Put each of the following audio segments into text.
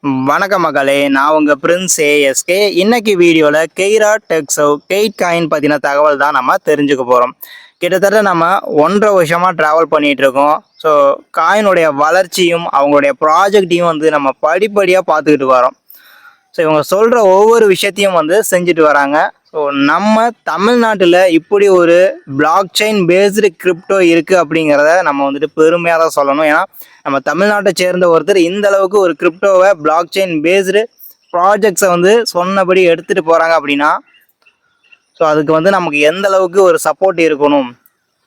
வணக்கம் மகளே, நான் உங்க பிரின்ஸ் ஏஎஸ்கே. இன்னைக்கு வீடியோல கெய்ரா டெக்ஸோ கெயிட் காயின் பத்தின தகவல் தான் நம்ம தெரிஞ்சுக்க போறோம். கிட்டத்தட்ட நம்ம 1.5 வருஷமா டிராவல் பண்ணிட்டு இருக்கோம். ஸோ காயினுடைய வளர்ச்சியும் அவங்களுடைய ப்ராஜெக்டையும் நம்ம படிப்படியாக பார்த்துக்கிட்டு வரோம். ஸோ இவங்க சொல்கிற ஒவ்வொரு விஷயத்தையும் செஞ்சுட்டு வராங்க. ஸோ நம்ம தமிழ்நாட்டில் இப்படி ஒரு பிளாக் செயின் பேஸ்டு கிரிப்டோ இருக்குது அப்படிங்கிறத நம்ம பெருமையாக தான் சொல்லணும். ஏன்னா நம்ம தமிழ்நாட்டை சேர்ந்த ஒருத்தர் இந்த அளவுக்கு ஒரு கிரிப்டோவை பிளாக் செயின் பேஸ்டு ப்ராஜெக்ட்ஸை சொன்னபடி எடுத்துகிட்டு போகிறாங்க அப்படின்னா ஸோ அதுக்கு நமக்கு எந்த அளவுக்கு ஒரு சப்போர்ட் இருக்கணும்.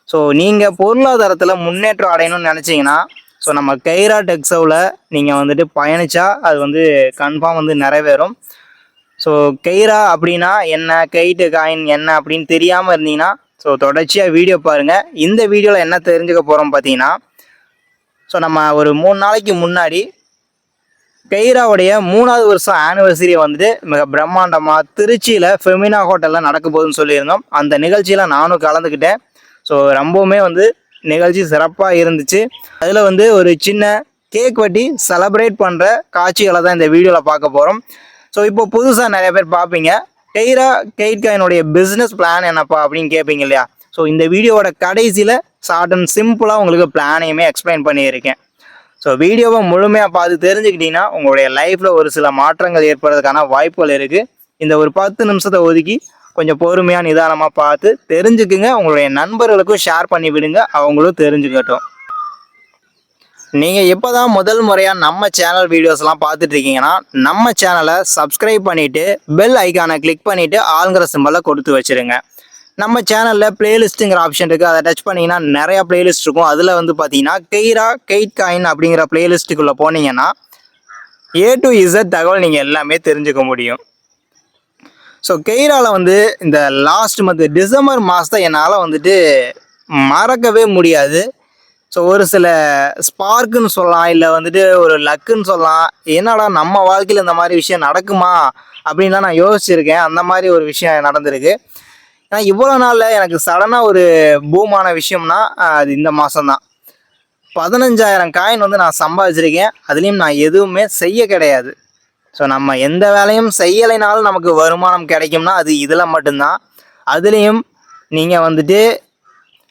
ஸோ நீங்கள் பொருளாதாரத்தில் முன்னேற்றம் அடையணும்னு நினச்சிங்கன்னா ஸோ நம்ம கெய்ரா டெக்ஸோவில் நீங்கள் பயணித்தா அது கன்ஃபார்ம் நிறைவேறும். ஸோ கெய்ரா அப்படின்னா என்ன, கெயிட்டு காயின் என்ன அப்படின்னு தெரியாமல் இருந்தீங்கன்னா ஸோ தொடர்ச்சியாக வீடியோ பாருங்கள். இந்த வீடியோவில் என்ன தெரிஞ்சுக்க போகிறோம் பார்த்தீங்கன்னா, ஸோ நம்ம ஒரு 3 நாளைக்கு முன்னாடி கெய்ராவுடைய 3வது வருஷம் ஆனிவர்சரி மிக பிரம்மாண்டமாக திருச்சியில் ஃபெமினா ஹோட்டலில் நடக்க போகுதுன்னு சொல்லியிருந்தோம். அந்த நிகழ்ச்சியில் நானும் கலந்துக்கிட்டேன். ஸோ ரொம்பவுமே நிகழ்ச்சி சிறப்பாக இருந்துச்சு. அதில் ஒரு சின்ன கேக் வெட்டி செலப்ரேட் பண்ணுற காட்சிகளை தான் இந்த வீடியோவில் பார்க்க போகிறோம். ஸோ இப்போ புதுசாக நிறைய பேர் பார்ப்பீங்க, கெய்ரா கெயிட் காயினுடைய பிஸ்னஸ் பிளான் என்னப்பா அப்படின்னு கேட்பீங்க இல்லையா. ஸோ இந்த வீடியோவோட கடைசியில் ஷார்ட் அண்ட் சிம்பிளாக உங்களுக்கு பிளானையுமே எக்ஸ்பிளைன் பண்ணியிருக்கேன். ஸோ வீடியோவை முழுமையாக பார்த்து தெரிஞ்சுக்கிட்டிங்கன்னா உங்களுடைய லைஃப்பில் ஒரு சில மாற்றங்கள் ஏற்படுறதுக்கான வாய்ப்புகள் இருக்குது. இந்த ஒரு 10 நிமிஷத்தை ஒதுக்கி கொஞ்சம் பொறுமையாக நிதானமாக பார்த்து தெரிஞ்சுக்குங்க. உங்களுடைய நண்பர்களுக்கும் ஷேர் பண்ணி விடுங்க, அவங்களும் தெரிஞ்சுக்கட்டும். நீங்கள் இப்போ தான் முதல் முறையாக நம்ம சேனல் வீடியோஸ்லாம் பார்த்துட்டு இருக்கீங்கன்னா நம்ம சேனலை சப்ஸ்கிரைப் பண்ணிவிட்டு பெல் ஐக்கானை கிளிக் பண்ணிவிட்டு ஆளுங்கிற சிம்பலை கொடுத்து வச்சுருங்க. நம்ம சேனலில் பிளேலிஸ்ட்டுங்கிற ஆப்ஷன் இருக்குது, அதை டச் பண்ணிங்கன்னா நிறையா பிளேலிஸ்ட் இருக்கும். அதில் பார்த்தீங்கன்னா கெய்ரா கெயிட் காயின் அப்படிங்கிற பிளேலிஸ்ட்டுக்குள்ளே போனீங்கன்னா A to Z தகவல் நீங்கள் எல்லாமே தெரிஞ்சுக்க முடியும். ஸோ கெய்ராவில் இந்த லாஸ்ட் மந்த் டிசம்பர் மாதத்தை என்னால் மறக்கவே முடியாது. ஸோ ஒரு சில ஸ்பார்க்குன்னு சொல்லலாம், இல்லை ஒரு லக்குன்னு சொல்லலாம். என்னடா நம்ம வாழ்க்கையில் இந்த மாதிரி விஷயம் நடக்குமா அப்படின்லாம் நான் யோசிச்சிருக்கேன். அந்த மாதிரி ஒரு விஷயம் நடந்திருக்கு. ஏன்னா இவ்வளோ நாளில் எனக்கு சடனாக ஒரு பூமான விஷயம்னா அது இந்த மாதம்தான். 15,000 காயின் நான் சம்பாதிச்சிருக்கேன். அதுலேயும் நான் எதுவுமே செய்ய கிடையாது. ஸோ நம்ம எந்த வேலையும் செய்யலைனாலும் நமக்கு வருமானம் கிடைக்கும்னா அது இதில் மட்டும்தான். அதுலேயும் நீங்கள்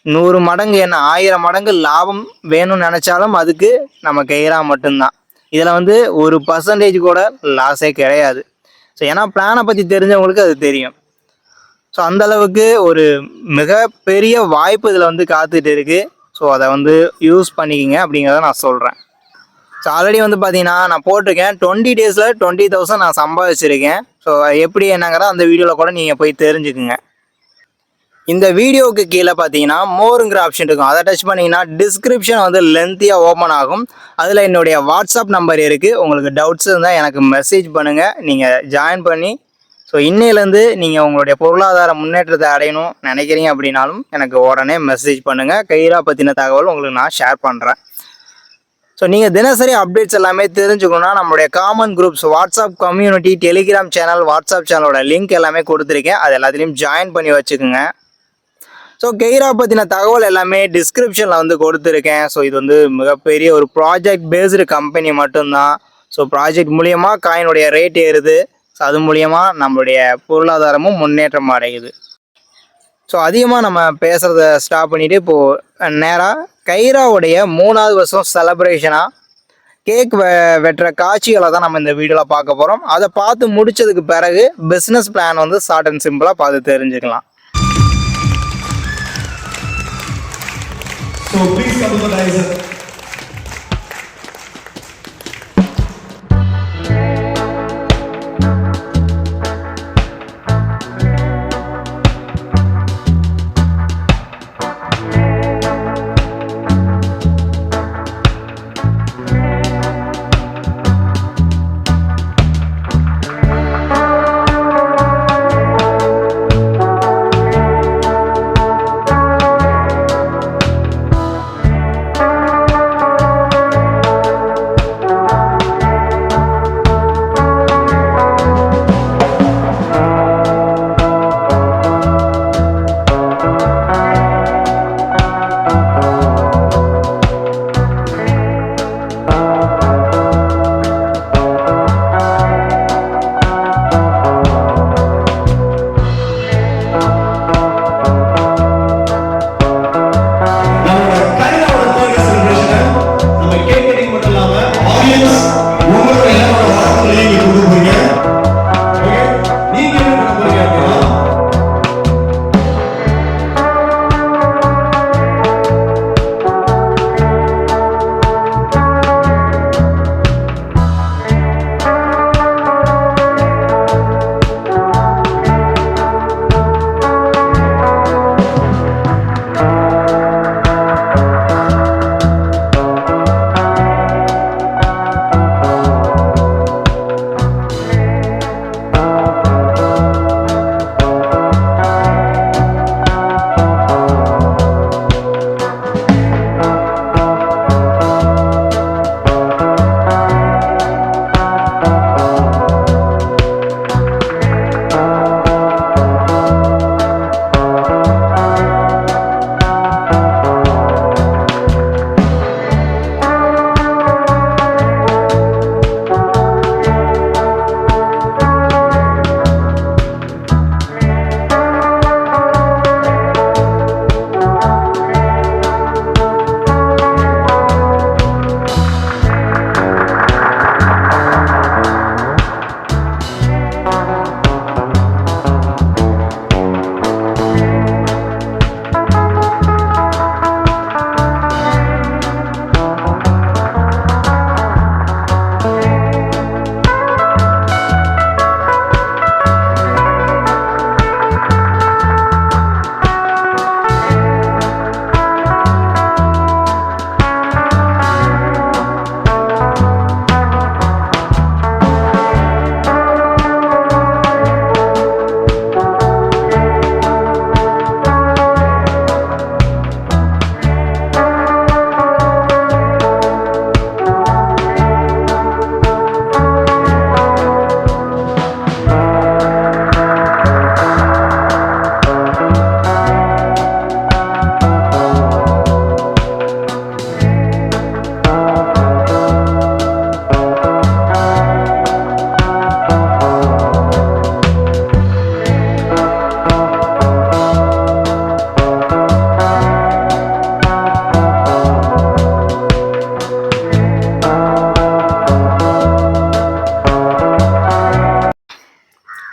100 மடங்கு என்ன 1000 மடங்கு லாபம் வேணும்னு நினச்சாலும் அதுக்கு நம்ம கெய்ரா மட்டும்தான். இதில் ஒரு பர்சன்டேஜ் கூட லாஸே கிடையாது. ஸோ ஏன்னா பிளானை பற்றி தெரிஞ்சவங்களுக்கு அது தெரியும். ஸோ அந்தளவுக்கு ஒரு மிகப்பெரிய வாய்ப்பு இதில் காத்துட்டு இருக்குது. ஸோ அதை யூஸ் பண்ணிக்கிங்க அப்படிங்கிறத நான் சொல்கிறேன். ஸோ ஆல்ரெடி பார்த்தீங்கன்னா நான் போட்டிருக்கேன் 20 டேஸில் 20,000 நான் சம்பாதிச்சிருக்கேன். ஸோ எப்படி என்னங்கிற அந்த வீடியோவில் கூட நீங்கள் போய் தெரிஞ்சுக்குங்க. இந்த வீடியோவுக்கு கீழே பார்த்தீங்கன்னா மோருங்கிற ஆப்ஷன் இருக்கும், அதை டச் பண்ணிங்கன்னா டிஸ்கிரிப்ஷன் லென்த்தியாக ஓப்பன் ஆகும். அதில் என்னுடைய வாட்ஸ்அப் நம்பர் இருக்குது. உங்களுக்கு டவுட்ஸ் இருந்தால் எனக்கு மெசேஜ் பண்ணுங்கள், நீங்கள் ஜாயின் பண்ணி ஸோ இன்னையிலேருந்து நீங்கள் உங்களுடைய பொருளாதார முன்னேற்றத்தை அடையணும் நினைக்கிறீங்க அப்படின்னாலும் எனக்கு உடனே மெசேஜ் பண்ணுங்கள். கெய்ரா பற்றின தகவல் உங்களுக்கு நான் ஷேர் பண்ணுறேன். ஸோ நீங்கள் தினசரி அப்டேட்ஸ் எல்லாமே தெரிஞ்சுக்கணுன்னா நம்மளுடைய common groups, WhatsApp community, Telegram channel, WhatsApp சேனலோட லிங்க் எல்லாமே கொடுத்துருக்கேன். அது எல்லாத்துலேயும் ஜாயின் பண்ணி வச்சுக்கோங்க. ஸோ கெய்ரா பற்றின தகவல் எல்லாமே டிஸ்கிரிப்ஷனில் கொடுத்துருக்கேன். ஸோ இது மிகப்பெரிய ஒரு ப்ராஜெக்ட் பேஸ்டு கம்பெனி மட்டும்தான். ஸோ ப்ராஜெக்ட் மூலியமாக காயினுடைய ரேட் ஏறுது. ஸோ அது மூலியமாக நம்மளுடைய பொருளாதாரமும் முன்னேற்றம் அடையுது. ஸோ அதிகமாக நம்ம பேசுகிறத ஸ்டாப் பண்ணிவிட்டு இப்போது நேராக கெய்ராவுடைய 3வது வருஷம் செலப்ரேஷனாக கேக் வெட்டுற காட்சிகளை தான் நம்ம இந்த வீடியோவில் பார்க்க போகிறோம். அதை பார்த்து முடித்ததுக்கு பிறகு பிஸ்னஸ் பிளான் ஷார்ட் அண்ட் சிம்பிளாக பார்த்து தெரிஞ்சுக்கலாம். So please come to the riser.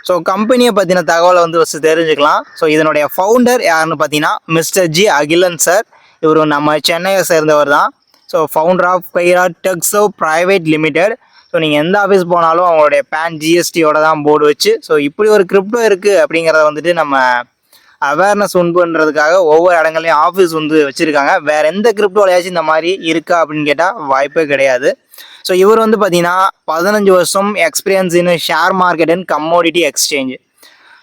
So கம்பெனியை பற்றின தகவலை வந்து ஃபஸ்ட்டு தெரிஞ்சுக்கலாம். ஸோ இதனுடைய ஃபவுண்டர் யாருன்னு பார்த்தீங்கன்னா மிஸ்டர் ஜி அகிலன் சார். இவர் நம்ம சென்னையை சேர்ந்தவர் தான். So founder of Kaira Texo private limited. So நீங்கள் எந்த ஆஃபீஸ் போனாலும் அவங்களுடைய பேன் ஜிஎஸ்டியோட தான் போர்டு வச்சு, ஸோ இப்படி ஒரு கிரிப்டோ இருக்குது அப்படிங்கிறத வந்துட்டு நம்ம அவேர்னஸ் உண்டுன்றதுக்காக ஒவ்வொரு இடங்கள்லையும் ஆஃபீஸ் வந்து வச்சுருக்காங்க. வேறு எந்த கிரிப்டோலையாச்சும் இந்த மாதிரி இருக்கா அப்படின்னு கேட்டால் வாய்ப்பே கிடையாது. ஸோ இவர் வந்து பார்த்தீங்கன்னா 15 வருஷம் experience in share market and commodity exchange.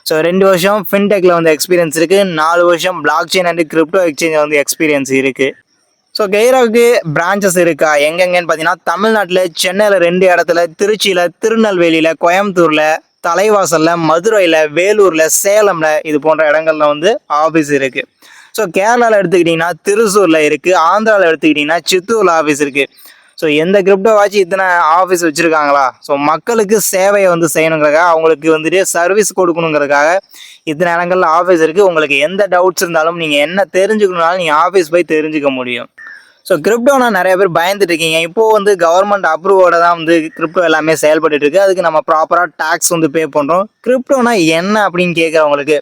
So 2 வருஷம் ஃபின்டெக்கில் வந்து எக்ஸ்பீரியன்ஸ் இருக்குது. 4 வருஷம் பிளாக் செயின் அண்ட் கிரிப்டோ எக்ஸ்சேஞ்சில் வந்து எக்ஸ்பீரியன்ஸ் இருக்குது. ஸோ கைராவுக்கு பிரான்ச்சஸ் இருக்கா எங்கெங்கன்னு பார்த்தீங்கன்னா தமிழ்நாட்டில் சென்னையில் 2 இடத்துல, திருச்சியில், திருநெல்வேலியில், கோயம்புத்தூரில், தலைவாசலில், மதுரையில், வேலூரில், சேலமில் இது போன்ற இடங்கள்ல வந்து ஆஃபீஸ் இருக்குது. ஸோ கேரளாவில் எடுத்துக்கிட்டிங்கன்னா திருசூரில் இருக்குது. ஆந்திராவில் எடுத்துக்கிட்டிங்கன்னா சித்தூரில் ஆஃபீஸ் இருக்குது. ஸோ எந்த கிரிப்டோவாச்சும் இத்தனை ஆஃபீஸ் வச்சுருக்காங்களா? ஸோ மக்களுக்கு சேவையை வந்து செய்யணுங்கிறதுக்காக, அவங்களுக்கு வந்துட்டு சர்வீஸ் கொடுக்கணுங்கிறதுக்காக இத்தனை இடங்கள்ல ஆஃபீஸ் இருக்குது. உங்களுக்கு எந்த டவுட்ஸ் இருந்தாலும் நீங்கள் என்ன தெரிஞ்சுக்கணுனாலும் நீங்கள் ஆஃபீஸ் போய் தெரிஞ்சுக்க முடியும். ஸோ கிரிப்டோனா நிறைய பேர் பயந்துட்டு இருக்கீங்க. இப்போது வந்து கவர்மெண்ட் அப்ரூவோட தான் வந்து கிரிப்டோ எல்லாமே செயல்பட்டு இருக்கு. அதுக்கு நம்ம ப்ராப்பராக டேக்ஸ் வந்து பே பண்ணுறோம். கிரிப்டோனா என்ன அப்படின்னு கேட்குறவங்களுக்கு,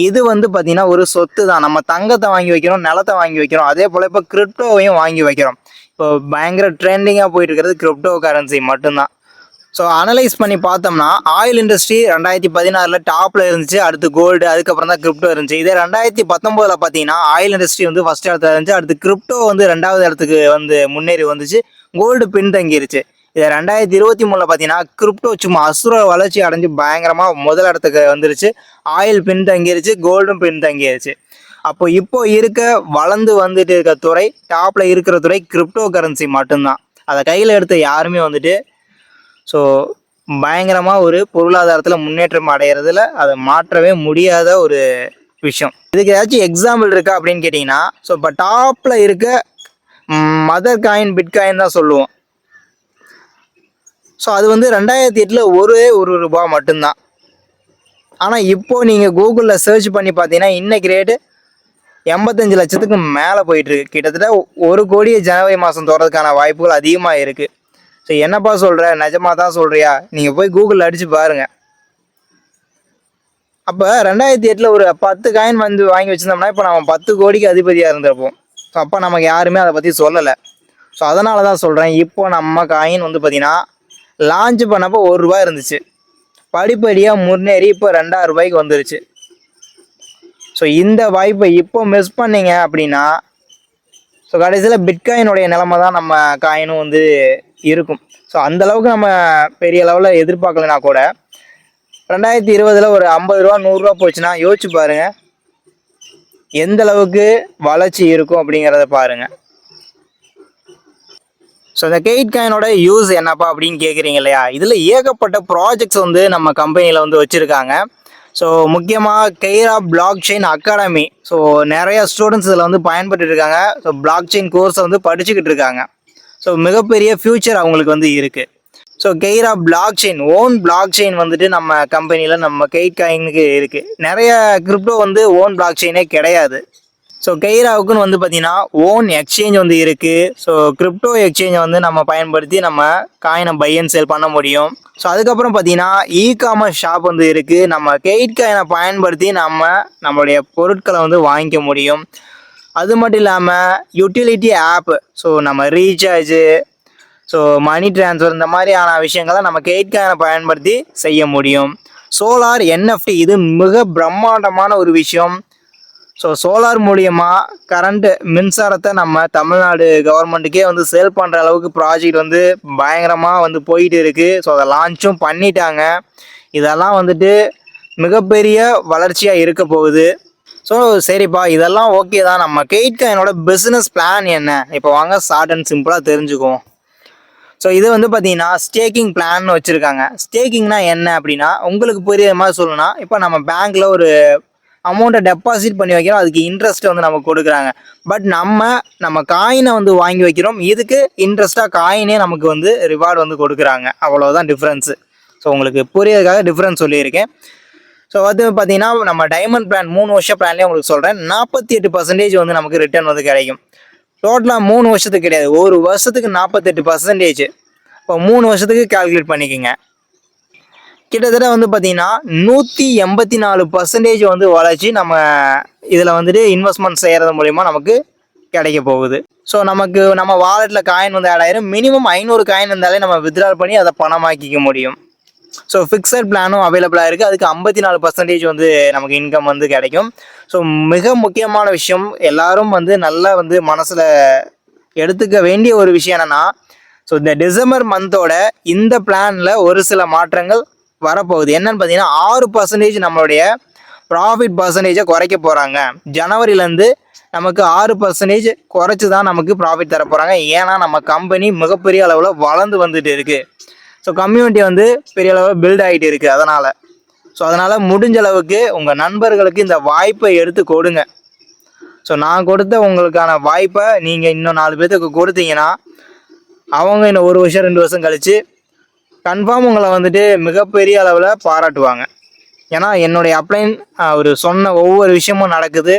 இது வந்து பார்த்தீங்கன்னா ஒரு சொத்து தான். நம்ம தங்கத்தை வாங்கி வைக்கிறோம், நிலத்தை வாங்கி வைக்கிறோம். அதே போல் இப்போ கிரிப்டோவையும் வாங்கி வைக்கிறோம். இப்போ பயங்கர ட்ரெண்டிங்காக போயிட்டு இருக்கிறது கிரிப்டோ கரன்சி மட்டும்தான். ஸோ அனலைஸ் பண்ணி பார்த்தோம்னா ஆயில் இண்டஸ்ட்ரி 2016 டாப்பில் இருந்துச்சு. அடுத்து கோல்டு, அதுக்கப்புறம் தான் கிரிப்டோ இருந்துச்சு. இதே 2019 பார்த்தீங்கன்னா ஆயில் இண்டஸ்ட்ரி வந்து ஃபர்ஸ்ட் இடத்துல இருந்துச்சு. அடுத்து கிரிப்டோ வந்து 2வது இடத்துக்கு வந்து முன்னேறி வந்துச்சு. கோல்டு பின்தங்கிருச்சு. இதை 2023 பார்த்தீங்கன்னா கிரிப்டோ சும்மா அசுர வளர்ச்சி அடைஞ்சு பயங்கரமாக முதல் இடத்துக்கு வந்துருச்சு. ஆயில் பின்தங்கிருச்சு, கோல்டும் பின்தங்கிருச்சு. அப்போ இப்போ வளர்ந்து வந்துட்டு இருக்க துறை, டாப்பில் இருக்கிற துறை கிரிப்டோ கரன்சி மட்டும்தான். அதை கையில் எடுத்த யாருமே வந்துட்டு ஸோ பயங்கரமாக ஒரு பொருளாதாரத்தில் முன்னேற்றம் அடைகிறதுல அதை மாற்றவே முடியாத ஒரு விஷயம். இதுக்கு ஏதாச்சும் எக்ஸாம்பிள் இருக்கா அப்படின்னு கேட்டிங்கன்னா, ஸோ இப்போ டாப்பில் இருக்க மதர் காயின், பிட்காயின் தான் சொல்லுவோம். ஸோ அது வந்து 2008 ஒரே ₹1 மட்டும்தான். ஆனால் இப்போது நீங்கள் கூகுளில் சர்ச் பண்ணி பார்த்தீங்கன்னா இன்றைக்கி ரேட்டு 85 லட்சத்துக்கு மேலே போயிட்டுருக்கு. கிட்டத்தட்ட 1 கோடியை ஜனவரி மாதம் தோறதுக்கான வாய்ப்புகள் அதிகமாக இருக்குது. ஸோ என்னப்பா சொல்கிற, நிஜமாக தான் சொல்கிறியா? நீங்கள் போய் கூகுளில் அடித்து பாருங்கள். அப்போ 2008 ஒரு 10 காயின் வந்து வாங்கி வச்சுருந்தோம்னா இப்போ நம்ம 10 கோடிக்கு அதிபதியாக இருந்திருப்போம். ஸோ அப்போ நமக்கு யாருமே அதை பற்றி சொல்லலை. ஸோ அதனால தான் சொல்கிறேன், இப்போ நம்ம காயின் வந்து பார்த்திங்கன்னா லான்ச் பண்ணப்போ ₹1 இருந்துச்சு. படிப்படியாக முன்னேறி இப்போ ₹2000 வந்துருச்சு. ஸோ இந்த வாய்ப்பை இப்போ மிஸ் பண்ணிங்க அப்படின்னா ஸோ கடைசியில் பிட்காயினுடைய நிலைமை தான் நம்ம காயினும் வந்து இருக்கும். ஸோ அந்தளவுக்கு நம்ம பெரிய லெவலில் எதிர்பார்க்கலனா கூட 2020 ஒரு ₹50 ₹100 போச்சுன்னா யோசிச்சு பாருங்கள் எந்த அளவுக்கு வளர்ச்சி இருக்கும் அப்படிங்கிறத பாருங்கள். ஸோ இந்த கெயிட் காயினோட யூஸ் என்னப்பா அப்படின்னு கேட்குறீங்க இல்லையா? இதில் ஏகப்பட்ட ப்ராஜெக்ட்ஸ் வந்து நம்ம கம்பெனியில் வந்து வச்சுருக்காங்க. ஸோ முக்கியமாக Khaira block chain academy. So நிறைய ஸ்டூடெண்ட்ஸ் இதில் வந்து பயன்பட்டு இருக்காங்க. ஸோ பிளாக் செயின் கோர்ஸை வந்து படிச்சுக்கிட்டு இருக்காங்க. ஸோ மிகப்பெரிய ஃப்யூச்சர் அவங்களுக்கு வந்து இருக்குது. So Kaira blockchain, own blockchain வந்துட்டு நம்ம கம்பெனியில் நம்ம கெயிட் காயினுக்கு இருக்குது. நிறைய கிரிப்டோ வந்து ஓன் பிளாக் செயினே கிடையாது. ஸோ கைராவுக்குன்னு வந்து பார்த்தீங்கன்னா ஓன் எக்ஸ்சேஞ்ச் வந்து இருக்குது. ஸோ கிரிப்டோ எக்ஸ்சேஞ்சை வந்து நம்ம பயன்படுத்தி நம்ம காயினை பை அண்ட் சேல் பண்ண முடியும். ஸோ அதுக்கப்புறம் பார்த்தீங்கன்னா இ-காமர்ஸ் ஷாப் வந்து இருக்குது. நம்ம கெயிட் காயினை பயன்படுத்தி நம்மளுடைய பொருட்களை வந்து வாங்கிக்க முடியும். அது மட்டும் இல்லாமல் யூட்டிலிட்டி ஆப், ஸோ நம்ம ரீசார்ஜு, ஸோ மணி ட்ரான்ஸ்ஃபர், இந்த மாதிரியான விஷயங்களை நம்ம கெயிட் காயினை பயன்படுத்தி செய்ய முடியும். சோலார் NFT, இது மிக பிரம்மாண்டமான ஒரு விஷயம். ஸோ சோலார் மூலியமாக கரண்ட்டு மின்சாரத்தை நம்ம தமிழ்நாடு கவர்மெண்ட்டுக்கே வந்து சேல் பண்ணுற அளவுக்கு ப்ராஜெக்ட் வந்து பயங்கரமாக வந்து போயிட்டு இருக்குது. ஸோ அதை லான்ச்சும் பண்ணிட்டாங்க. இதெல்லாம் வந்துட்டு மிகப்பெரிய வளர்ச்சியாக இருக்க போகுது. ஸோ சரிப்பா, இதெல்லாம் ஓகே தான். நம்ம கெயிட் காயினோட பிஸ்னஸ் பிளான் என்ன? இப்போ வாங்க ஷார்ட் அண்ட் சிம்பிளாக தெரிஞ்சுக்குவோம். ஸோ இது வந்து பார்த்தீங்கன்னா ஸ்டேக்கிங் பிளான்னு வச்சுருக்காங்க. ஸ்டேக்கிங்னா என்ன அப்படின்னா, உங்களுக்கு புரியுற மாதிரி சொல்லணும்னா, இப்போ நம்ம பேங்க்கில் ஒரு அமௌண்ட்டை டெபாசிட் பண்ணி வைக்கிறோம், அதுக்கு இன்ட்ரெஸ்ட் வந்து நமக்கு கொடுக்குறாங்க. பட் நம்ம காயினை வந்து வாங்கி வைக்கிறோம், இதுக்கு இன்ட்ரெஸ்ட்டாக காயினே நமக்கு வந்து ரிவார்டு வந்து கொடுக்குறாங்க. அவ்வளோதான் டிஃப்ரென்ஸு. ஸோ உங்களுக்கு புரியறதுக்காக டிஃப்ரென்ஸ் சொல்லியிருக்கேன். ஸோ அது பார்த்தீங்கன்னா நம்ம டைமண்ட் பிளான் 3 வருஷ பிளான்லேயே உங்களுக்கு சொல்கிறேன், 48% வந்து நமக்கு ரிட்டர்ன் வந்து கிடைக்கும். டோட்டலாக 3 வருஷத்துக்கு கிடையாது, ஒரு வருஷத்துக்கு 48%. இப்போ 3 வருஷத்துக்கு கால்குலேட் பண்ணிக்கோங்க. கிட்டத்தட்ட வந்து பார்த்தீங்கன்னா 184% வந்து வளர்ச்சி நம்ம இதில் வந்துட்டு இன்வெஸ்ட்மெண்ட் செய்கிறது மூலிமா நமக்கு கிடைக்க போகுது. ஸோ நமக்கு நம்ம வாலெட்டில் காயின் வந்து ஆட் ஆயிரும். மினிமம் 500 காயின் இருந்தாலே நம்ம வித்ட்ரால் பண்ணி அதை பணமாக்கிக்க முடியும். ஸோ ஃபிக்ஸட் பிளானும் அவைலபிளாக இருக்குது. அதுக்கு 54% வந்து நமக்கு இன்கம் வந்து கிடைக்கும். ஸோ மிக முக்கியமான விஷயம் எல்லாரும் வந்து நல்லா வந்து மனசில் எடுத்துக்க வேண்டிய ஒரு விஷயம் என்னென்னா, ஸோ இந்த டிசம்பர் மந்தோட இந்த பிளானில் ஒரு சில மாற்றங்கள் வரப்போகுது. என்னன்னு பார்த்தீங்கன்னா 6% நம்மளுடைய ப்ராஃபிட் பர்சன்டேஜை குறைக்க போகிறாங்க. ஜனவரியிலேருந்து நமக்கு 6% குறைச்சி தான் நமக்கு ப்ராஃபிட் தர போகிறாங்க. ஏன்னா நம்ம கம்பெனி மிகப்பெரிய அளவில் வளர்ந்து வந்துட்டு இருக்குது. ஸோ கம்யூனிட்டி வந்து பெரிய அளவில் பில்ட் ஆகிட்டு இருக்குது. அதனால் முடிஞ்ச அளவுக்கு உங்கள் நண்பர்களுக்கு இந்த வாய்ப்பை எடுத்து கொடுங்க. ஸோ நான் கொடுத்த உங்களுக்கான வாய்ப்பை நீங்கள் இன்னும் 4 பேர்த்துக்கு கொடுத்தீங்கன்னா அவங்க இன்னும் 1 வருஷம் 2 வருஷம் கழித்து கன்ஃபார்ம் உங்களை வந்துட்டு மிகப்பெரிய அளவில் பாராட்டுவாங்க. ஏன்னா என்னுடைய அப்ளைன் அவர் சொன்ன ஒவ்வொரு விஷயமும் நடக்குது.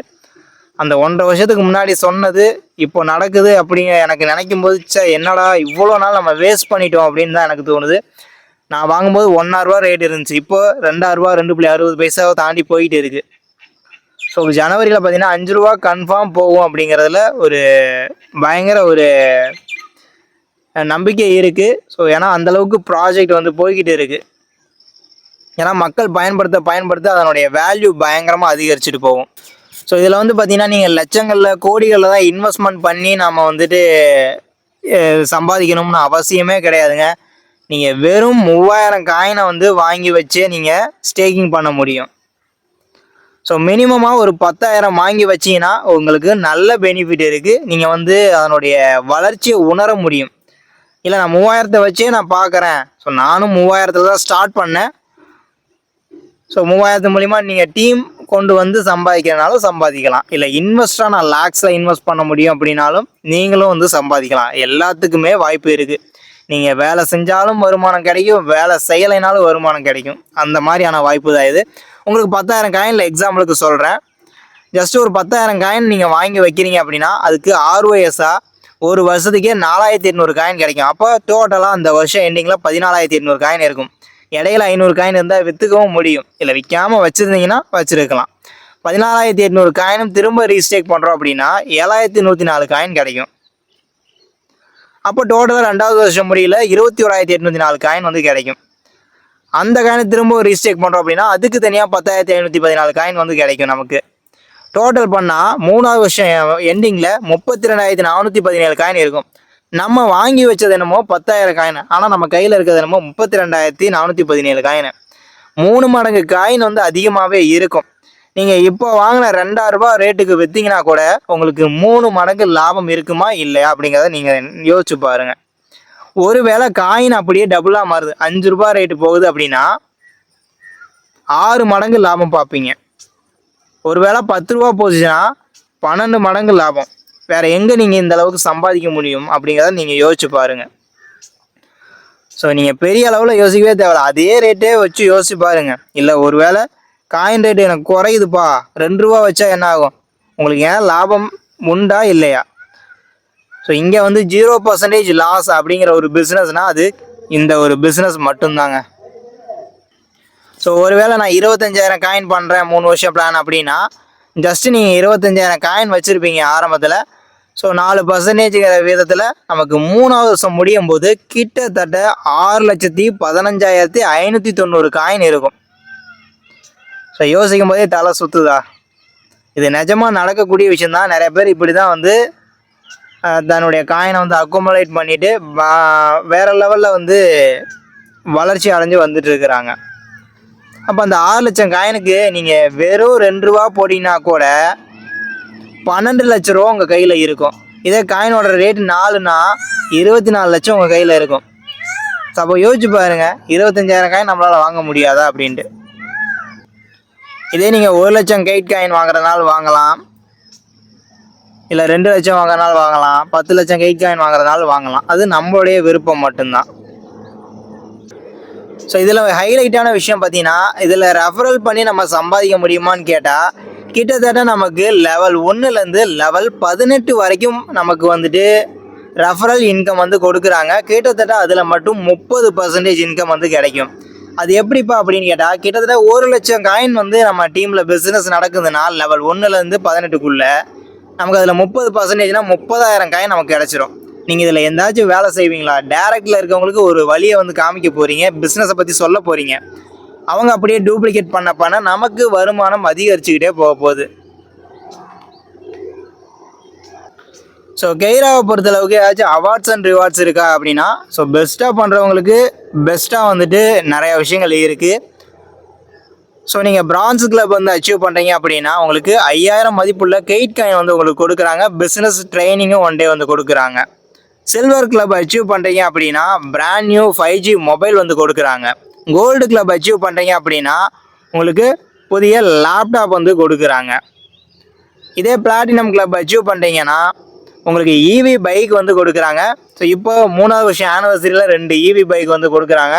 அந்த 1.5 வருஷத்துக்கு முன்னாடி சொன்னது இப்போ நடக்குது அப்படிங்க எனக்கு நினைக்கும் போது என்னடா இவ்வளோ நாள் நம்ம வேஸ்ட் பண்ணிட்டோம் அப்படின்னு தான் எனக்கு தோணுது. நான் வாங்கும்போது ₹1.5 ரேட் இருந்துச்சு, இப்போ ₹2 2.60 தாண்டி போயிட்டு இருக்குது. ஸோ ஜனவரியில் பார்த்தீங்கன்னா ₹5 கன்ஃபார்ம் போகும் அப்படிங்கிறதுல ஒரு பயங்கர ஒரு நம்பிக்கை இருக்குது. ஸோ ஏன்னா அந்தளவுக்கு ப்ராஜெக்ட் வந்து போய்கிட்டு இருக்குது. ஏன்னா மக்கள் பயன்படுத்த அதனுடைய வேல்யூ பயங்கரமாக அதிகரிச்சுட்டு போகும். ஸோ இதில் வந்து பார்த்திங்கன்னா நீங்கள் லட்சங்களில் கோடிகளில் தான் இன்வெஸ்ட்மெண்ட் பண்ணி நம்ம வந்துட்டு சம்பாதிக்கணும்னு அவசியமே கிடையாதுங்க. நீங்கள் வெறும் 3000 காயினை வந்து வாங்கி வச்சே நீங்கள் ஸ்டேக்கிங் பண்ண முடியும். ஸோ மினிமமாக ஒரு 10,000 வாங்கி வச்சிங்கன்னா உங்களுக்கு நல்ல பெனிஃபிட் இருக்குது. நீங்கள் வந்து அதனுடைய வளர்ச்சியை உணர முடியும். இல்லை நான் 3000 வச்சே நான் பார்க்குறேன், ஸோ நானும் 3000 தான் ஸ்டார்ட் பண்ணேன். ஸோ 3000 மூலிமா நீங்கள் டீம் கொண்டு வந்து சம்பாதிக்கிறனாலும் சம்பாதிக்கலாம். இல்லை இன்வெஸ்டாக நான் லேக்ஸில் இன்வெஸ்ட் பண்ண முடியும் அப்படின்னாலும் நீங்களும் வந்து சம்பாதிக்கலாம். எல்லாத்துக்குமே வாய்ப்பு இருக்குது. நீங்கள் வேலை செஞ்சாலும் வருமானம் கிடைக்கும், வேலை செய்யலைனாலும் வருமானம் கிடைக்கும். அந்த மாதிரியான வாய்ப்பு தான் இது. உங்களுக்கு 10,000 காயினில் எக்ஸாம்பிளுக்கு சொல்கிறேன். ஜஸ்ட் ஒரு 10,000 காயின் நீங்கள் வாங்கி வைக்கிறீங்க அப்படின்னா அதுக்கு ROSஆ ஒரு வருஷத்துக்கே 4,800 காயின் கிடைக்கும். அப்போ டோட்டலாக அந்த வருஷம் எண்டிங்கில் 14,800 காயின் இருக்கும். இடையில 500 காயின் இருந்தால் விற்றுக்கவும் முடியும். இல்லை விற்காமல் வச்சுருந்தீங்கன்னா வச்சுருக்கலாம். 14,800 காயினும் திரும்ப ரீஸ்டேக் பண்ணுறோம் அப்படின்னா 7,104 காயின் கிடைக்கும். அப்போ டோட்டலாக 2வது வருஷம் முடியல 21,804 காயின் வந்து கிடைக்கும். அந்த காயினை திரும்ப ரீஸ்டேக் பண்ணுறோம் அப்படின்னா அதுக்கு தனியாக 10,514 காயின் வந்து கிடைக்கும் நமக்கு. டோட்டல் பண்ணால் 3வது வருஷம் எண்டிங்கில் 32,417 காயின் இருக்கும். நம்ம வாங்கி வச்சது என்னமோ 10,000 காயின், ஆனால் நம்ம கையில் இருக்கிறது என்னமோ 32,417 காயின். 3 மடங்கு காயின் வந்து அதிகமாகவே இருக்கும். நீங்கள் இப்போ வாங்கின ₹2,000 ரேட்டுக்கு விற்றீங்கன்னா கூட உங்களுக்கு 3 மடங்கு லாபம் இருக்குமா இல்லையா அப்படிங்கிறத நீங்கள் யோசிச்சு பாருங்கள். ஒருவேளை காயின் அப்படியே டபுளாக மாறுது, ₹5 ரேட்டு போகுது அப்படின்னா 6 மடங்கு லாபம் பார்ப்பீங்க. ஒருவேளை ₹10 போச்சுன்னா 12 மடங்கு லாபம். வேறு எங்கே நீங்கள் இந்த அளவுக்கு சம்பாதிக்க முடியும் அப்படிங்கிறத நீங்கள் யோசிச்சு பாருங்கள். ஸோ நீங்கள் பெரிய அளவில் யோசிக்கவே தேவையில்ல, அதே ரேட்டே வச்சு யோசிச்சு பாருங்கள். இல்லை ஒருவேளை காயின் ரேட்டு எனக்கு குறையுதுப்பா, ₹2 வச்சா என்ன ஆகும், உங்களுக்கு ஏன் லாபம் உண்டா இல்லையா? ஸோ இங்கே வந்து 0% லாஸ் அப்படிங்கிற ஒரு பிஸ்னஸ்னால் அது இந்த ஒரு பிஸ்னஸ் மட்டும்தாங்க. ஸோ ஒருவேளை நான் 25,000 காயின் பண்ணுறேன் 3 வருஷம் பிளான் அப்படின்னா ஜஸ்ட்டு நீங்கள் 25,000 காயின் வச்சுருப்பீங்க ஆரம்பத்தில். ஸோ 4% வீதத்தில் நமக்கு 3வது வருஷம் முடியும் போது கிட்டத்தட்ட 6,15,590 காயின் இருக்கும். ஸோ யோசிக்கும் போதே தலை சுற்றுதா? இது நிஜமாக நடக்கக்கூடிய விஷயந்தான். நிறைய பேர் இப்படி தான் வந்து தன்னுடைய காயினை வந்து அக்குமுலேட் பண்ணிவிட்டு வேறு லெவலில் வந்து வளர்ச்சி அடைஞ்சு வந்துட்டுருக்குறாங்க. அப்போ அந்த 6 லட்சம் காயினுக்கு நீங்கள் வெறும் ₹2 போட்டிங்கன்னா கூட 12 லட்ச ரூபா உங்கள் கையில் இருக்கும். இதே காயினோட ரேட்டு 4னா 24 லட்சம் உங்கள் கையில் இருக்கும். ஸோ அப்போ யோசிச்சு பாருங்கள், 25,000 காயின் நம்மளால் வாங்க முடியாதா அப்படின்ட்டு. இதே நீங்கள் 1 லட்சம் கைட் காயின் வாங்குறதுனால வாங்கலாம், இல்லை 2 லட்சம் வாங்குறதுனால வாங்கலாம், 10 லட்சம் கைட் காயின் வாங்குறதுனால வாங்கலாம். அது நம்மளுடைய விருப்பம் மட்டும்தான். ஸோ இதில் ஹைலைட்டான விஷயம் பார்த்தீங்கன்னா, இதில் ரெஃபரல் பண்ணி நம்ம சம்பாதிக்க முடியுமான்னு கேட்டால் கிட்டத்தட்ட நமக்கு லெவல் 1லேருந்து லெவல் 18 வரைக்கும் நமக்கு வந்துட்டு ரெஃபரல் இன்கம் வந்து கொடுக்குறாங்க. கிட்டத்தட்ட அதில் மட்டும் 30% இன்கம் வந்து கிடைக்கும். அது எப்படிப்பா அப்படின்னு கேட்டால், கிட்டத்தட்ட 1,00,000 காயின் வந்து நம்ம டீமில் பிஸ்னஸ் நடக்குதுன்னா லெவல் 1லேருந்து 18க்குள்ளே நமக்கு அதில் 30%னா 30,000 காயின் நமக்கு கிடச்சிரும். நீங்கள் இதில் எந்தாச்சும் வேலை செய்வீங்களா? டேரக்டில் இருக்கவங்களுக்கு ஒரு வழியை வந்து காமிக்க போகிறீங்க, பிஸ்னஸை பற்றி சொல்ல போகிறீங்க. அவங்க அப்படியே டூப்ளிகேட் பண்ண நமக்கு வருமானம் அதிகரிச்சுக்கிட்டே போக போகுது. ஸோ கெய்ராவை பொறுத்தளவுக்கு ஏதாச்சும் அவார்ட்ஸ் அண்ட் ரிவார்ட்ஸ் இருக்கா அப்படின்னா, ஸோ பெஸ்ட்டாக பண்ணுறவங்களுக்கு பெஸ்ட்டாக வந்துட்டு நிறையா விஷயங்கள் இருக்குது. ஸோ நீங்கள் பிரான்ஸ் கிளப் வந்து அச்சீவ் பண்ணுறீங்க அப்படின்னா உங்களுக்கு 5,000 மதிப்புள்ள கெயிட் காயின் வந்து உங்களுக்கு கொடுக்குறாங்க. பிஸ்னஸ் ட்ரைனிங்கும் 1 டே வந்து கொடுக்குறாங்க. சில்வர் கிளப் அச்சீவ் பண்ணுறீங்க அப்படின்னா பிராண்ட் நியூ 5G மொபைல் வந்து கொடுக்குறாங்க. கோல்டு கிளப் அச்சீவ் பண்ணுறீங்க அப்படின்னா உங்களுக்கு புதிய லேப்டாப் வந்து கொடுக்குறாங்க. இதே பிளாட்டினம் கிளப் அச்சீவ் பண்ணுறீங்கன்னா உங்களுக்கு இவி பைக் வந்து கொடுக்குறாங்க. ஸோ இப்போ 3வது வருஷம் ஆனிவர்சரியில் 2 இவி பைக் வந்து கொடுக்குறாங்க.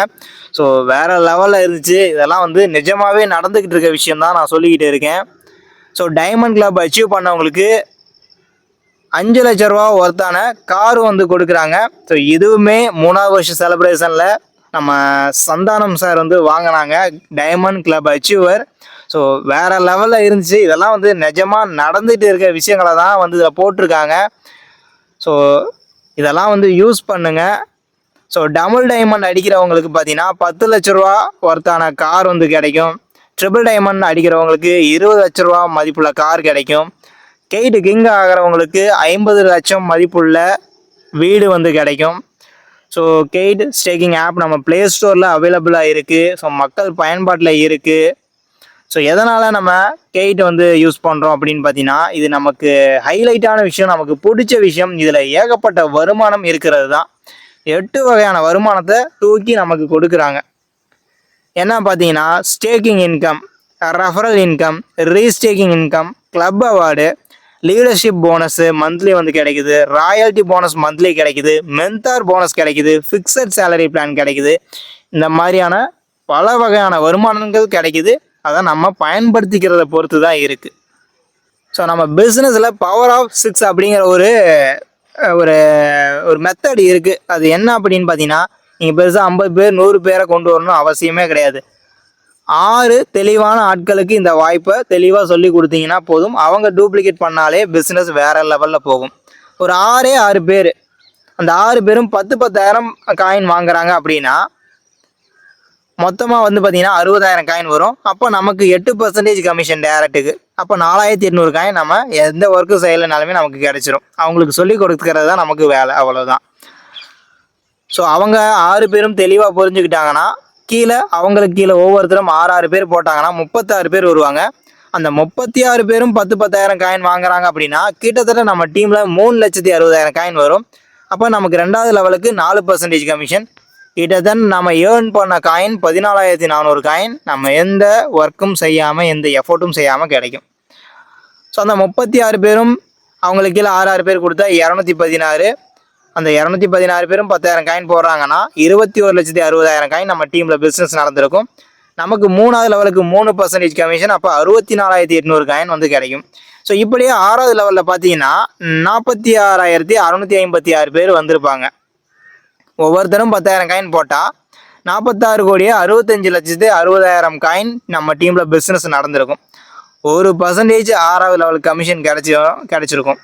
ஸோ வேறு லெவலில் இருந்துச்சு. இதெல்லாம் வந்து நிஜமாகவே நடந்துக்கிட்டு இருக்க விஷயம் தான் நான் சொல்லிக்கிட்டு இருக்கேன். ஸோ டைமண்ட் கிளப் அச்சீவ் பண்ணவங்களுக்கு 5 லட்ச ரூபா ஒர்த்தான கார் வந்து கொடுக்குறாங்க. ஸோ இதுவுமே 3வது வருஷம் செலிப்ரேஷனில் நம்ம சந்தானம் சார் வந்து வாங்கினாங்க டைமண்ட் கிளப் அச்சீவர். ஸோ வேறு லெவலில் இருந்துச்சு. இதெல்லாம் வந்து நிஜமாக நடந்துகிட்டு இருக்க விஷயங்களை தான் வந்து இதில் போட்டிருக்காங்க. ஸோ இதெல்லாம் வந்து யூஸ் பண்ணுங்கள். ஸோ டபுள் டைமண்ட் அடிக்கிறவங்களுக்கு பார்த்தீங்கன்னா 10 லட்ச ரூபா ஒர்த்தான கார் வந்து கிடைக்கும். ட்ரிபிள் டைமண்ட் அடிக்கிறவங்களுக்கு 20 லட்ச ரூபா மதிப்புள்ள கார் கிடைக்கும். கெய்ட் கிங் ஆகிறவங்களுக்கு 50 லட்சம் மதிப்புள்ள வீடு வந்து கிடைக்கும். ஸோ கெய்ட் ஸ்டேக்கிங் ஆப் நம்ம ப்ளே ஸ்டோரில் அவைலபிளாக இருக்குது. ஸோ மக்கள் பயன்பாட்டில் இருக்குது. ஸோ எதனால் நம்ம கெய்ட் வந்து யூஸ் பண்ணுறோம் அப்படின்னு பார்த்தீங்கன்னா, இது நமக்கு ஹைலைட்டான விஷயம், நமக்கு பிடிச்ச விஷயம். இதில் ஏகப்பட்ட வருமானம் இருக்கிறது தான். 8 வகையான வருமானத்தை தூக்கி நமக்கு கொடுக்குறாங்க. என்ன பார்த்தீங்கன்னா, staking income, referral income, restaking income, club award, leadership bonus monthly வந்து கிடைக்குது, ராயல்ட்டி போனஸ் மந்த்லி கிடைக்குது, மென்டார் போனஸ் கிடைக்குது, ஃபிக்ஸட் சேலரி பிளான் கிடைக்குது. இந்த மாதிரியான பல வகையான வருமானங்கள் கிடைக்குது. அதை நம்ம பயன்படுத்திக்கிறத பொறுத்து தான் இருக்குது. ஸோ நம்ம பிஸ்னஸில் பவர் ஆஃப் 6 அப்படிங்கிற ஒரு ஒரு ஒரு மெத்தட் இருக்குது. அது என்ன அப்படின்னு பார்த்தீங்கன்னா, நீங்கள் பெருசாக 50 பேர் 100 பேரை கொண்டு வரணும் அவசியமே கிடையாது. 6 தெளிவான ஆட்களுக்கு இந்த வாய்ப்பை தெளிவாக சொல்லி கொடுத்தீங்கன்னா போதும். அவங்க டூப்ளிகேட் பண்ணாலே பிஸ்னஸ் வேறு லெவலில் போகும். ஒரு 6 பேர், அந்த 6 பேரும் 10,000 காயின் வாங்குறாங்க அப்படின்னா மொத்தமாக வந்து பார்த்தீங்கன்னா 60,000 காயின் வரும். அப்போ நமக்கு 8% கமிஷன் டேரக்ட்டுக்கு. அப்போ 4,800 காயின் நம்ம எந்த ஒர்க்கு செய்யலைனாலுமே நமக்கு கிடைச்சிரும். அவங்களுக்கு சொல்லி கொடுக்குறது தான் நமக்கு வேலை, அவ்வளோதான். ஸோ அவங்க 6 பேரும் தெளிவாக புரிஞ்சுக்கிட்டாங்கன்னா அவங்களுக்கு கீழே ஒவ்வொருத்தரும் 6 பேர் போட்டாங்கன்னா 36 பேர் வருவாங்க. அந்த 36 பேரும் 10,000 காயின் வாங்குறாங்க அப்படின்னா கிட்டத்தட்ட நம்ம டீமில் 3,60,000 காயின் வரும். அப்போ நமக்கு 2வது லெவலுக்கு 4% கமிஷன். கிட்டத்தட்ட நம்ம ஏர்ன் பண்ண காயின் 14,400 காயின் நம்ம எந்த ஒர்க்கும் செய்யாமல் எந்த எஃபோர்ட்டும் செய்யாமல் கிடைக்கும். ஸோ அந்த 36 பேரும் அவங்களுக்கு கீழே 6 பேர் கொடுத்தா 216. அந்த 216 பேரும் 10,000 காயின் போடுறாங்கன்னா 21,60,000 காயின் நம்ம டீமில் பிஸ்னஸ் நடந்திருக்கும். நமக்கு 3வது லெவலுக்கு 3% கமிஷன். அப்போ 64,800 காயின் வந்து கிடைக்கும். ஸோ இப்படியே 6வது லெவலில் பார்த்தீங்கன்னா 46,656 பேர் வந்திருப்பாங்க. ஒவ்வொருத்தரும் 10,000 காயின் போட்டால் 46,65,60,000 காயின் நம்ம டீமில் பிஸ்னஸ் நடந்திருக்கும். 1% 6வது லெவல் கமிஷன் கிடச்சிருக்கும்.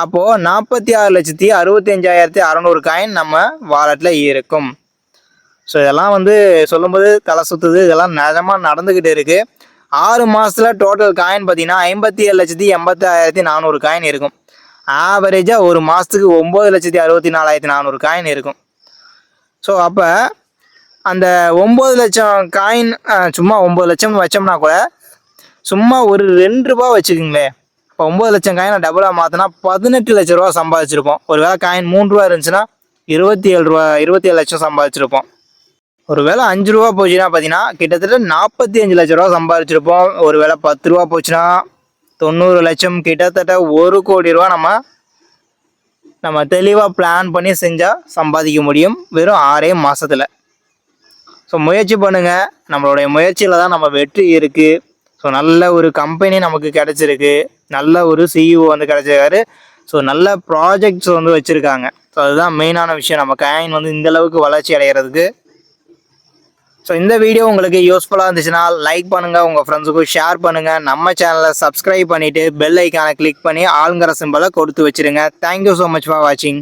அப்போது 46,65,600 காயின் நம்ம வாலெட்டில் இருக்கும். ஸோ இதெல்லாம் வந்து சொல்லும்போது தலை சுற்றுது. இதெல்லாம் நிஜமாக நடந்துக்கிட்டு இருக்குது. 6 மாதத்தில் டோட்டல் காயின் பார்த்தீங்கன்னா 57,80,400 காயின் இருக்கும். ஆவரேஜாக ஒரு மாதத்துக்கு 9,64,400 காயின் இருக்கும். ஸோ அப்போ அந்த 9 லட்சம் காயின் சும்மா 9 லட்சம் வச்சோம்னா கூட சும்மா ஒரு 2 ரூபா வச்சுக்கிங்களேன். இப்போ 9 லட்சம் காயினை டபுளாக மாற்றினா 18 லட்ச ரூபா சம்பாதிச்சிருப்போம். ஒரு வேளை காயின் 3 ரூபா இருந்துச்சுன்னா 27 லட்சம் சம்பாதிச்சிருப்போம். ஒரு வேளை 5 ரூபா போச்சுன்னா பார்த்தீங்கன்னா கிட்டத்தட்ட 45 லட்ச ரூபா சம்பாதிச்சிருப்போம். ஒரு வேளை 10 ரூபா போச்சுன்னா 90 லட்சம், கிட்டத்தட்ட 1 கோடி ரூபா நம்ம தெளிவாக பிளான் பண்ணி செஞ்சால் சம்பாதிக்க முடியும் வெறும் 6 மாதத்தில். ஸோ முயற்சி பண்ணுங்கள். நம்மளுடைய முயற்சியில் தான் நம்ம வெற்றி இருக்குது. ஸோ நல்ல ஒரு கம்பெனி நமக்கு கிடச்சிருக்கு, நல்ல ஒரு சிஇஓ வந்து கிடச்சிருக்காரு. ஸோ நல்ல ப்ராஜெக்ட்ஸ் வந்து வச்சுருக்காங்க. ஸோ அதுதான் மெயினான விஷயம் நம்ம காயின் வந்து இந்தளவுக்கு வளர்ச்சி அடைகிறதுக்கு. ஸோ இந்த வீடியோ உங்களுக்கு யூஸ்ஃபுல்லாக இருந்துச்சுன்னா லைக் பண்ணுங்கள், உங்கள் ஃப்ரெண்ட்ஸுக்கும் ஷேர் பண்ணுங்கள். நம்ம சேனலை சப்ஸ்கிரைப் பண்ணிவிட்டு பெல் ஐக்கானை கிளிக் பண்ணி ஆளுங்கிற சிம்பலை கொடுத்து வச்சுருங்க. தேங்க்யூ ஸோ மச் ஃபார் வாட்சிங்.